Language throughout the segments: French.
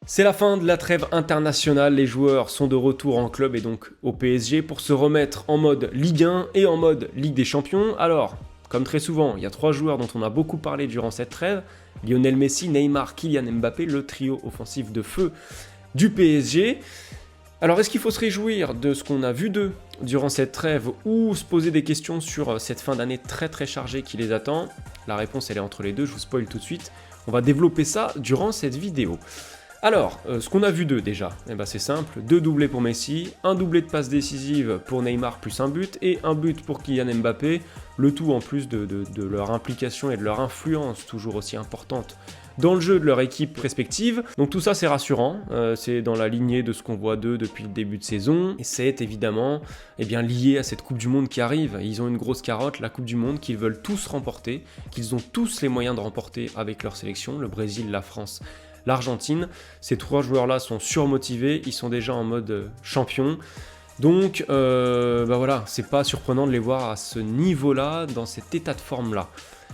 C'est la fin de la trêve internationale, les joueurs sont de retour en club et donc au PSG pour se remettre en mode Ligue 1 et en mode Ligue des Champions. Alors, comme très souvent, il y a 3 joueurs dont on a beaucoup parlé durant cette trêve, Lionel Messi, Neymar, Kylian Mbappé, le trio offensif de feu du PSG. Alors est-ce qu'il faut se réjouir de ce qu'on a vu d'eux durant cette trêve ou se poser des questions sur cette fin d'année très très chargée qui les attend? La réponse elle est entre les deux, je vous spoil tout de suite. On va développer ça durant cette vidéo. Alors, ce qu'on a vu d'eux déjà, c'est simple, 2 doublés pour Messi, un doublé de passes décisives pour Neymar plus un but, et un but pour Kylian Mbappé, le tout en plus de leur implication et de leur influence toujours aussi importante dans le jeu de leur équipe respective. Donc tout ça c'est rassurant, c'est dans la lignée de ce qu'on voit d'eux depuis le début de saison, et c'est évidemment lié à cette Coupe du Monde qui arrive. Ils ont une grosse carotte, la Coupe du Monde, qu'ils veulent tous remporter, qu'ils ont tous les moyens de remporter avec leur sélection, le Brésil, la France, l'Argentine. Ces 3 joueurs-là sont surmotivés, ils sont déjà en mode champion. Donc voilà, c'est pas surprenant de les voir à ce niveau-là, dans cet état de forme-là.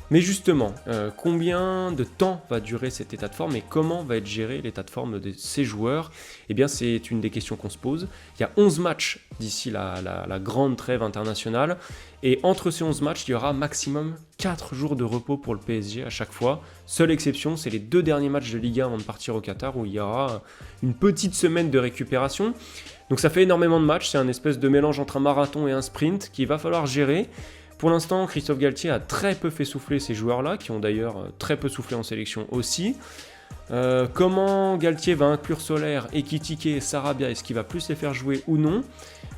Mais justement, combien de temps va durer cet état de forme et comment va être géré l'état de forme de ces joueurs? Eh bien, c'est une des questions qu'on se pose. Il y a 11 matchs d'ici la grande trêve internationale. Et entre ces 11 matchs, il y aura maximum 4 jours de repos pour le PSG à chaque fois. Seule exception, c'est les 2 derniers matchs de Ligue 1 avant de partir au Qatar où il y aura une petite semaine de récupération. Donc ça fait énormément de matchs, c'est un espèce de mélange entre un marathon et un sprint qu'il va falloir gérer. Pour l'instant, Christophe Galtier a très peu fait souffler ces joueurs-là, qui ont d'ailleurs très peu soufflé en sélection aussi. Comment Galtier va inclure Soler, Ekitike et Sarabia, est-ce qu'il va plus les faire jouer ou non?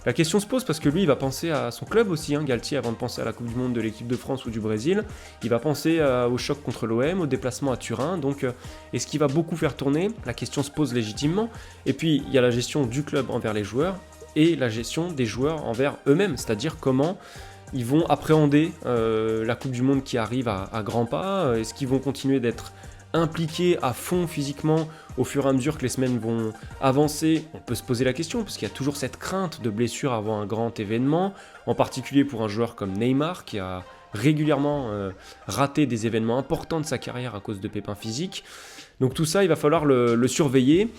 La question se pose parce que lui, il va penser à son club aussi, Galtier, avant de penser à la Coupe du Monde de l'équipe de France ou du Brésil. Il va penser au choc contre l'OM, au déplacement à Turin, donc est-ce qu'il va beaucoup faire tourner? La question se pose légitimement. Et puis, il y a la gestion du club envers les joueurs et la gestion des joueurs envers eux-mêmes, c'est-à-dire comment ils vont appréhender la Coupe du Monde qui arrive à grands pas. Est-ce qu'ils vont continuer d'être impliqués à fond physiquement au fur et à mesure que les semaines vont avancer? On peut se poser la question, parce qu'il y a toujours cette crainte de blessure avant un grand événement, en particulier pour un joueur comme Neymar, qui a régulièrement raté des événements importants de sa carrière à cause de pépins physiques. Donc tout ça, il va falloir le surveiller.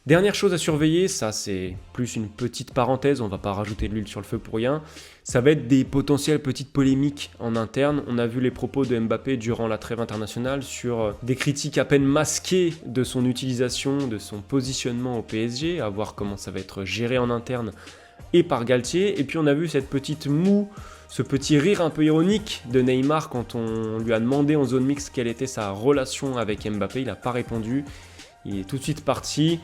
Dernière chose à surveiller, ça c'est plus une petite parenthèse, on va pas rajouter de l'huile sur le feu pour rien, ça va être des potentielles petites polémiques en interne. On a vu les propos de Mbappé durant la trêve internationale sur des critiques à peine masquées de son utilisation, de son positionnement au PSG, à voir comment ça va être géré en interne et par Galtier. Et puis on a vu cette petite moue, ce petit rire un peu ironique de Neymar quand on lui a demandé en zone mixte quelle était sa relation avec Mbappé, il n'a pas répondu, il est tout de suite parti.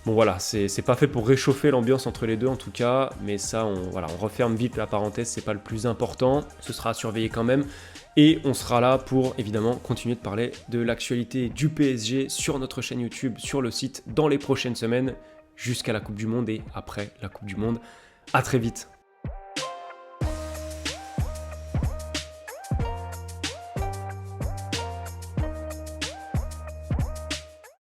Bon voilà, c'est pas fait pour réchauffer l'ambiance entre les deux en tout cas, mais ça on referme vite la parenthèse, c'est pas le plus important, ce sera à surveiller quand même, et on sera là pour évidemment continuer de parler de l'actualité du PSG sur notre chaîne YouTube, sur le site, dans les prochaines semaines, jusqu'à la Coupe du Monde et après la Coupe du Monde. À très vite.